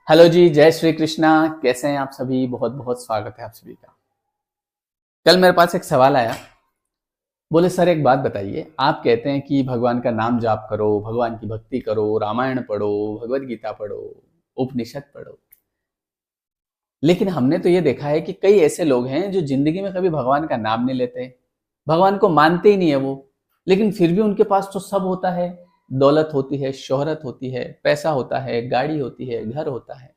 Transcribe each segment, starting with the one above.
Hello जी, जय श्री कृष्णा। कैसे हैं आप सभी? बहुत बहुत स्वागत है आप सभी का। कल मेरे पास एक सवाल आया। बोले सर एक बात बताइए, आप कहते हैं कि भगवान का नाम जाप करो, भगवान की भक्ति करो, रामायण पढ़ो, भगवत गीता पढ़ो, उपनिषद पढ़ो, लेकिन हमने तो ये देखा है कि कई ऐसे लोग हैं जो जिंदगी में कभी भगवान का नाम नहीं लेते, भगवान को मानते ही नहीं है वो, लेकिन फिर भी उनके पास तो सब होता है। दौलत होती है, शोहरत होती है, पैसा होता है, गाड़ी होती है, घर होता है,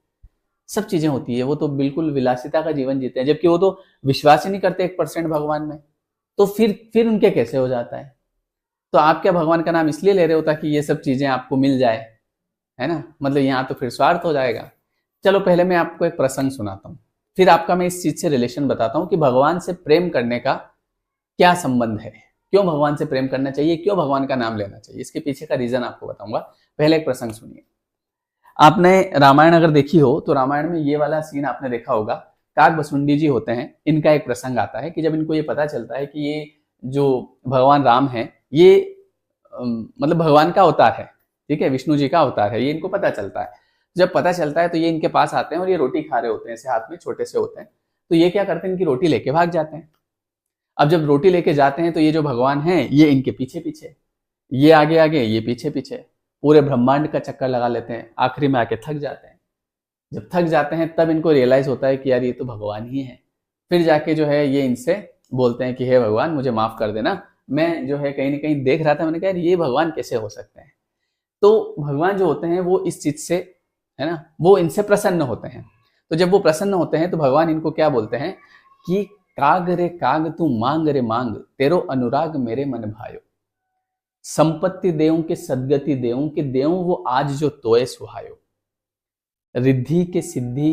सब चीजें होती है। वो तो बिल्कुल विलासिता का जीवन जीते हैं, जबकि वो तो विश्वास ही नहीं करते 1% भगवान में। तो फिर उनके कैसे हो जाता है? तो आप क्या भगवान का नाम इसलिए ले रहे हो ताकि ये सब चीजें आपको मिल जाए, है ना? मतलब यहाँ तो फिर स्वार्थ हो जाएगा। चलो पहले मैं आपको एक प्रसंग सुनाता हूँ, फिर आपका मैं इस चीज से रिलेशन बताता हूँ कि भगवान से प्रेम करने का क्या संबंध है, क्यों भगवान से प्रेम करना चाहिए, क्यों भगवान का नाम लेना चाहिए, इसके पीछे का रीजन आपको बताऊंगा। पहले एक प्रसंग सुनिए। आपने रामायण अगर देखी हो तो रामायण में ये वाला सीन आपने देखा होगा। काक भसुंडी जी होते हैं, इनका एक प्रसंग आता है कि जब इनको ये पता चलता है कि ये जो भगवान राम है ये मतलब भगवान का अवतार है, ठीक है, विष्णु जी का अवतार है, ये इनको पता चलता है। जब पता चलता है तो ये इनके पास आते हैं और ये रोटी खा रहे होते हैं, ऐसे हाथ में छोटे से होते हैं। तो ये क्या करते हैं, इनकी रोटी लेके भाग जाते हैं। अब जब रोटी लेके जाते हैं तो ये जो भगवान है ये इनके पीछे पीछे, ये आगे आगे, ये पीछे पीछे, पूरे ब्रह्मांड का चक्कर लगा लेते हैं। आखिरी में आके थक जाते हैं। जब थक जाते हैं तब इनको रियलाइज होता है कि यार ये तो भगवान ही है। फिर जाके जो है ये इनसे बोलते हैं कि हे भगवान मुझे माफ कर देना, मैं जो है कहीं ना कहीं देख रहा था, मैंने कहा यार ये भगवान कैसे हो सकते हैं। तो भगवान जो होते हैं वो इस चीज से, है ना, वो इनसे प्रसन्न होते हैं। तो जब वो प्रसन्न होते हैं तो भगवान इनको क्या बोलते हैं कि काग रे काग तू मांग रे मांग, तेरो अनुराग मेरे मन भायो, संपत्ति देऊं के सदगति देऊं कि देऊं वो आज जो तोए सुहायो, रिद्धि के सिद्धि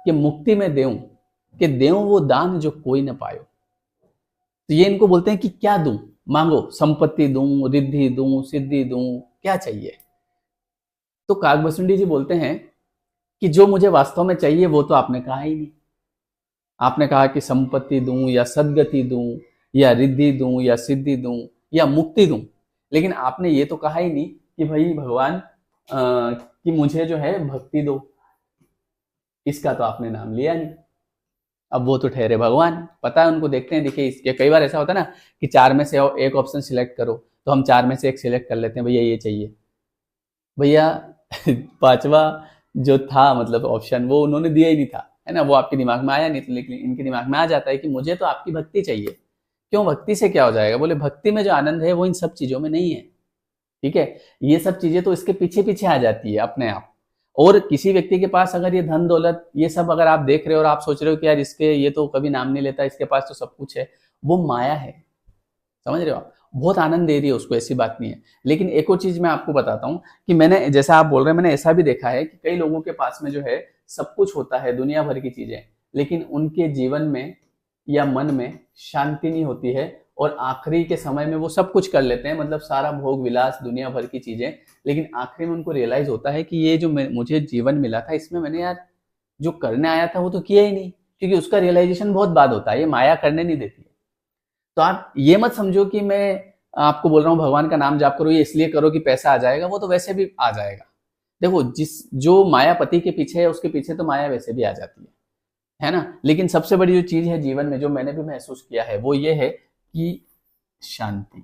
के मुक्ति में देऊं कि देऊं वो दान जो कोई न पायो। तो ये इनको बोलते हैं कि क्या दूं, मांगो, संपत्ति दूं, रिद्धि दूं, सिद्धि दूं, क्या चाहिए? तो काकभसुंडी जी बोलते हैं कि जो मुझे वास्तव में चाहिए वो तो आपने कहा ही नहीं। आपने कहा कि संपत्ति दूं या सदगति दूं या रिद्धि दूं या सिद्धि दूं या मुक्ति दूं, लेकिन आपने ये तो कहा ही नहीं कि भाई भगवान कि मुझे जो है भक्ति दो। इसका तो आपने नाम लिया नहीं। अब वो तो ठहरे भगवान, पता है उनको, देखते हैं। देखिए इसके कई बार ऐसा होता है ना कि चार में से एक ऑप्शन सिलेक्ट करो, तो हम चार में से एक सिलेक्ट कर लेते हैं, भैया ये चाहिए भैया। पांचवा जो था मतलब ऑप्शन वो उन्होंने दिया ही नहीं था, है ना, वो आपके दिमाग में आया नहीं, तो लेकिन इनके दिमाग में आ जाता है कि मुझे तो आपकी भक्ति चाहिए। क्यों? भक्ति से क्या हो जाएगा? बोले भक्ति में जो आनंद है वो इन सब चीजों में नहीं है, ठीक है। ये सब चीजें तो इसके पीछे पीछे आ जाती है अपने आप। और किसी व्यक्ति के पास अगर ये धन दौलत ये सब अगर आप देख रहे हो और आप सोच रहे हो कि यार इसके ये तो कभी नाम नहीं लेता, इसके पास तो सब कुछ है, वो माया है, समझ रहे हो आप? बहुत आनंद दे रही है उसको, ऐसी बात नहीं है। लेकिन एक और चीज मैं आपको बताता हूँ कि मैंने, जैसा आप बोल रहे हैं, मैंने ऐसा भी देखा है कि कई लोगों के पास में जो है सब कुछ होता है, दुनिया भर की चीजें, लेकिन उनके जीवन में या मन में शांति नहीं होती है। और आखिरी के समय में वो सब कुछ कर लेते हैं, मतलब सारा भोग विलास, दुनिया भर की चीजें, लेकिन आखिरी में उनको रियलाइज होता है कि ये जो मुझे जीवन मिला था इसमें मैंने यार जो करने आया था वो तो किया ही नहीं, क्योंकि उसका रियलाइजेशन बहुत बाद होता है, ये माया करने नहीं देती है। तो आप ये मत समझो कि मैं आपको बोल रहा हूँ भगवान का नाम जाप करो, ये इसलिए करो कि पैसा आ जाएगा, वो तो वैसे भी आ जाएगा। देखो जिस जो मायापति के पीछे है उसके पीछे तो माया वैसे भी आ जाती है ना। लेकिन सबसे बड़ी जो चीज है जीवन में, जो मैंने भी महसूस किया है, वो ये है कि शांति,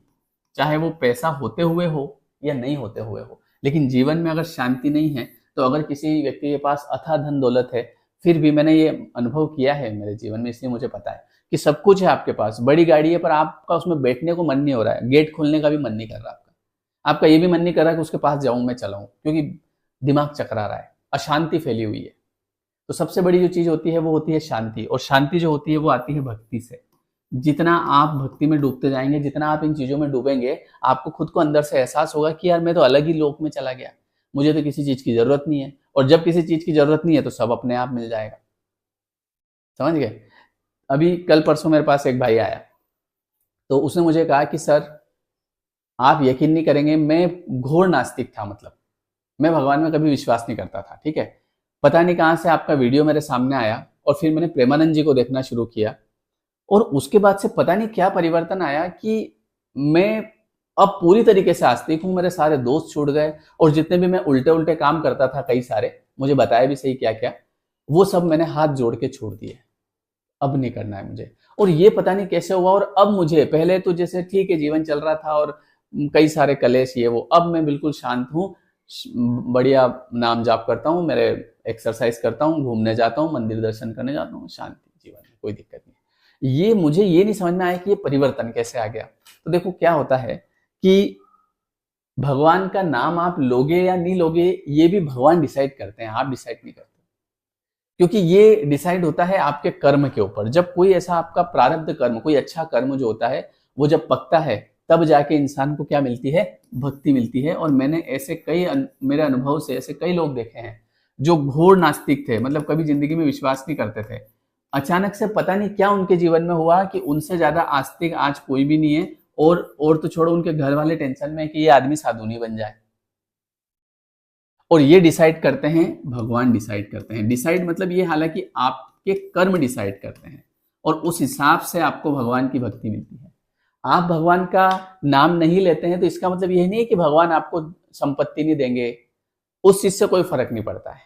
चाहे वो पैसा होते हुए हो या नहीं होते हुए हो, लेकिन जीवन में अगर शांति नहीं है, तो अगर किसी व्यक्ति के पास अथाह धन दौलत है, फिर भी मैंने ये अनुभव किया है मेरे जीवन में, इसलिए मुझे पता है कि सब कुछ है आपके पास, बड़ी गाड़ी है, पर आपका उसमें बैठने को मन नहीं हो रहा है, गेट खोलने का भी मन नहीं कर रहा आपका ये भी मन नहीं कर रहा कि उसके पास जाऊं, मैं चलाऊं, क्योंकि दिमाग चकरा रहा है, अशांति फैली हुई है। तो सबसे बड़ी जो चीज होती है वो होती है शांति, और शांति जो होती है वो आती है भक्ति से। जितना आप भक्ति में डूबते जाएंगे, जितना आप इन चीजों में डूबेंगे, आपको खुद को अंदर से एहसास होगा कि यार मैं तो अलग ही लोक में चला गया, मुझे तो किसी चीज की जरूरत नहीं है। और जब किसी चीज की जरूरत नहीं है तो सब अपने आप मिल जाएगा, समझ गए? अभी कल परसों मेरे पास एक भाई आया, तो उसने मुझे कहा कि सर आप यकीन नहीं करेंगे, मैं घोर नास्तिक था, मतलब मैं भगवान में कभी विश्वास नहीं करता था, ठीक है। पता नहीं कहां से आपका वीडियो मेरे सामने आया और फिर मैंने प्रेमानंद जी को देखना शुरू किया, और उसके बाद से पता नहीं क्या परिवर्तन आया कि मैं अब पूरी तरीके से आस्तिक हूं। मेरे सारे दोस्त छूट गए, और जितने भी मैं उल्टे उल्टे काम करता था कई सारे, मुझे बताया भी सही क्या क्या, वो सब मैंने हाथ जोड़ के छोड़ दिए। अब नहीं करना है मुझे। और ये पता नहीं कैसे हुआ, और अब मुझे, पहले तो जैसे ठीक है जीवन चल रहा था और कई सारे कलेश ये वो, अब मैं बिल्कुल शांत हूँ, बढ़िया नाम जाप करता हूँ, मेरे एक्सरसाइज करता हूँ, घूमने जाता हूँ, मंदिर दर्शन करने जाता हूँ, शांति जीवन में, कोई दिक्कत नहीं। ये मुझे ये नहीं समझ में आया कि ये परिवर्तन कैसे आ गया। तो देखो क्या होता है कि भगवान का नाम आप लोगे या नहीं लोगे, ये भी भगवान डिसाइड करते हैं, आप डिसाइड नहीं करते, क्योंकि ये डिसाइड होता है आपके कर्म के ऊपर। जब कोई ऐसा आपका प्रारब्ध कर्म, कोई अच्छा कर्म जो होता है वो जब पकता है, तब जाके इंसान को क्या मिलती है, भक्ति मिलती है। और मैंने ऐसे मेरे अनुभव से ऐसे कई लोग देखे हैं जो घोर नास्तिक थे, मतलब कभी जिंदगी में विश्वास नहीं करते थे, अचानक से पता नहीं क्या उनके जीवन में हुआ कि उनसे ज्यादा आस्तिक आज कोई भी नहीं है। और तो छोड़ो, उनके घर वाले टेंशन में है कि ये आदमी साधु नहीं बन जाए। और ये डिसाइड करते हैं, भगवान डिसाइड करते हैं। डिसाइड मतलब ये, हालांकि आपके कर्म डिसाइड करते हैं और उस हिसाब से आपको भगवान की भक्ति मिलती है। आप भगवान का नाम नहीं लेते हैं तो इसका मतलब यह नहीं है कि भगवान आपको संपत्ति नहीं देंगे, उस चीज से कोई फर्क नहीं पड़ता है।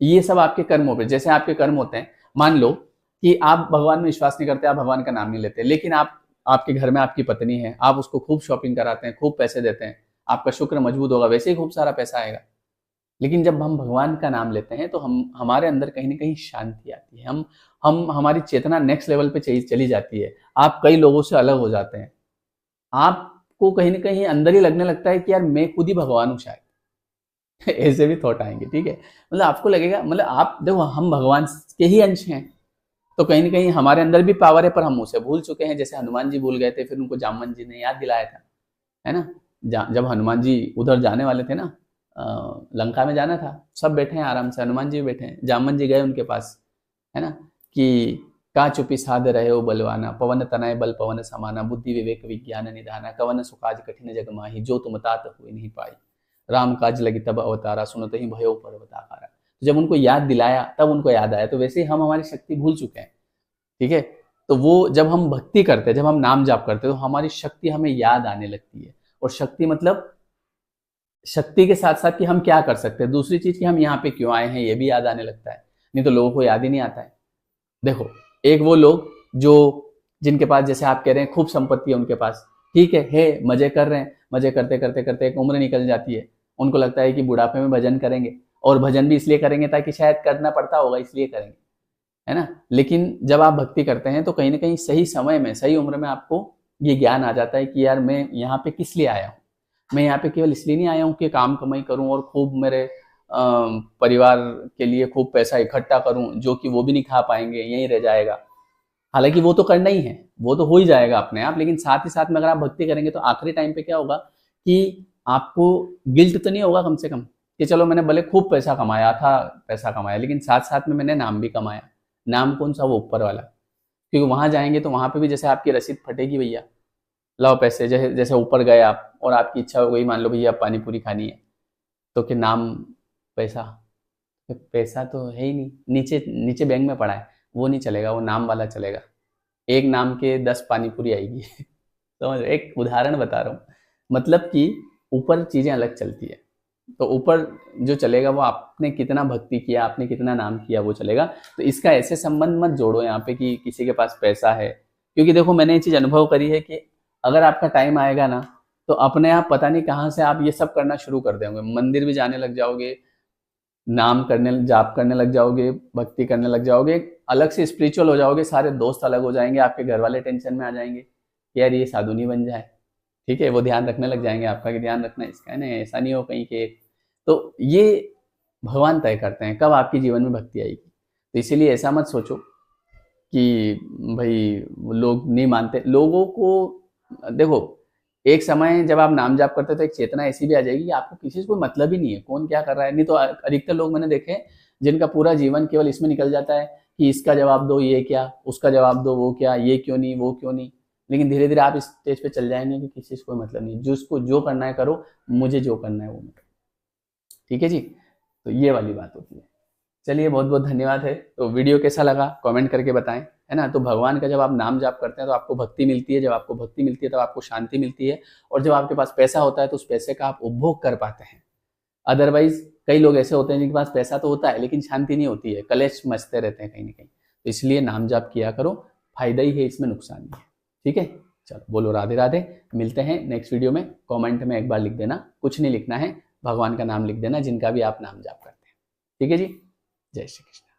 ये सब आपके कर्मों पे, जैसे आपके कर्म होते हैं, मान लो कि आप भगवान में विश्वास नहीं करते, आप भगवान का नाम नहीं लेते, लेकिन आपके घर में आपकी पत्नी है, आप उसको खूब शॉपिंग कराते हैं, खूब पैसे देते हैं, आपका शुक्र मजबूत होगा, वैसे ही खूब सारा पैसा आएगा। लेकिन जब हम भगवान का नाम लेते हैं तो हमारे अंदर कहीं ना कहीं शांति आती है, हम हमारी चेतना नेक्स्ट लेवल पे चली जाती है। आप कई लोगों से अलग हो जाते हैं, आपको कहीं ना कहीं अंदर ही लगने लगता है कि यार मैं खुद ही भगवान हूं शायद। ऐसे भी थॉट आएंगे, ठीक है। मतलब आपको लगेगा, मतलब आप देखो, हम भगवान के ही अंश हैं, तो कहीं ना कहीं हमारे अंदर भी पावर है, पर हम उसे भूल चुके हैं। जैसे हनुमान जी भूल गए थे, फिर उनको जामवन जी ने याद दिलाया था, है ना। जब हनुमान जी उधर जाने वाले थे ना, लंका में जाना था, सब बैठे हैं आराम से, हनुमान जी भी बैठे हैं, जामवन जी गए उनके पास, है ना, कि का चुपी साध रहे हो बलवाना, पवन तनय बल पवन समाना, बुद्धि विवेक विज्ञान निधाना, कवन सुकाज कठिन जग माही, जो तुम तात हुए नहीं पाई, राम काज लगी तब अवतारा, सुनत ही भयो पर्वताकारा। तो जब उनको याद दिलाया तब उनको याद आया। तो वैसे ही हम हमारी शक्ति भूल चुके हैं, ठीक है। तो वो जब हम भक्ति करते हैं, जब हम नाम जाप करते हैं, तो हमारी शक्ति हमें याद आने लगती है। और शक्ति मतलब शक्ति के साथ साथ कि हम क्या कर सकते हैं, दूसरी चीज कि हम यहाँ पे क्यों आए हैं, ये भी याद आने लगता है। नहीं तो लोगों को याद ही नहीं आता है। देखो, एक वो लोग जो जिनके पास, जैसे आप कह रहे हैं खूब संपत्ति है उनके पास, ठीक है, मजे कर रहे हैं, मजे करते करते करते एक उम्र निकल जाती है, उनको लगता है कि बुढ़ापे में भजन करेंगे, और भजन भी इसलिए करेंगे ताकि शायद करना पड़ता होगा इसलिए करेंगे, है ना। लेकिन जब आप भक्ति करते हैं तो कहीं ना कहीं सही समय में, सही उम्र में आपको ये ज्ञान आ जाता है कि यार मैं यहाँ पे किस लिए आया हूँ। मैं यहाँ पे केवल इसलिए नहीं आया हूँ कि काम कमाई करूँ और खूब मेरे परिवार के लिए खूब पैसा इकट्ठा करूँ, जो कि वो भी नहीं खा पाएंगे, यहीं रह जाएगा। हालांकि वो तो करना ही है, वो तो हो ही जाएगा अपने आप, लेकिन साथ ही साथ में अगर आप भक्ति करेंगे तो आखिरी टाइम पे क्या होगा कि आपको गिल्ट तो नहीं होगा कम से कम, कि चलो मैंने भले खूब पैसा कमाया था, पैसा कमाया, लेकिन साथ साथ में मैंने नाम भी कमाया। नाम कौन सा, वो ऊपर वाला। क्योंकि वहां जाएंगे तो वहां पे भी जैसे आपकी रसीद फटेगी, भैया लाओ पैसे, जैसे जैसे ऊपर गए आप और आपकी इच्छा हो गई, मान लो भैया पानी पूरी खानी है, तो कि नाम पैसा, तो पैसा तो है ही नहीं, नीचे नीचे बैंक में पड़ा है, वो नहीं चलेगा, वो नाम वाला चलेगा। एक नाम के 10 पानी पूरी आएगी। समझ, एक उदाहरण बता रहा हूँ, मतलब कि ऊपर चीजें अलग चलती है। तो ऊपर जो चलेगा वो आपने कितना भक्ति किया, आपने कितना नाम किया, वो चलेगा। तो इसका ऐसे संबंध मत जोड़ो यहाँ पे कि किसी के पास पैसा है, क्योंकि देखो मैंने ये चीज अनुभव करी है कि अगर आपका टाइम आएगा ना, तो अपने आप पता नहीं कहाँ से आप ये सब करना शुरू कर देंगे, मंदिर भी जाने लग जाओगे, नाम करने, जाप करने लग जाओगे, भक्ति करने लग जाओगे, अलग से स्पिरिचुअल हो जाओगे, सारे दोस्त अलग हो जाएंगे, आपके घर वाले टेंशन में आ जाएंगे कि यार ये साधु नहीं बन जाए, ठीक है। वो ध्यान रखने लग जाएंगे आपका कि ध्यान रखना इसका, है ना, ऐसा नहीं हो कहीं के। तो ये भगवान तय करते हैं कब आपके जीवन में भक्ति आएगी। तो इसीलिए ऐसा मत सोचो कि भाई लोग नहीं मानते, लोगों को देखो, एक समय जब आप नाम जाप करते हो तो एक चेतना ऐसी भी आ जाएगी कि आपको किसी से कोई मतलब ही नहीं है कौन क्या कर रहा है। नहीं तो अधिकतर लोग मैंने देखे जिनका पूरा जीवन केवल इसमें निकल जाता है कि इसका जवाब दो ये क्या, उसका जवाब दो वो क्या, ये क्यों नहीं वो क्यों नहीं। लेकिन धीरे धीरे आप इस स्टेज पे चल जाएंगे कि किसी से कोई मतलब नहीं, जिसको जो करना है करो, मुझे जो करना है वो मैं करूँ, ठीक है जी। तो ये वाली बात होती है। चलिए, बहुत बहुत धन्यवाद है। तो वीडियो कैसा लगा कमेंट करके बताएं, है ना। तो भगवान का जब आप नाम जाप करते हैं तो आपको भक्ति मिलती है, जब आपको भक्ति मिलती है तब आपको शांति मिलती है, और जब आपके पास पैसा होता है तो उस पैसे का आप उपभोग कर पाते हैं। अदरवाइज कई लोग ऐसे होते हैं जिनके पास पैसा तो होता है लेकिन शांति नहीं होती है, कलेश मचते रहते हैं कहीं ना कहीं। तो इसलिए नाम जाप किया करो, फायदा ही है, इसमें नुकसान नहीं है। ठीक है, चलो बोलो राधे राधे। मिलते हैं नेक्स्ट वीडियो में। कमेंट में एक बार लिख देना, कुछ नहीं लिखना है, भगवान का नाम लिख देना जिनका भी आप नाम जाप करते हैं। ठीक है जी, जय श्री कृष्ण।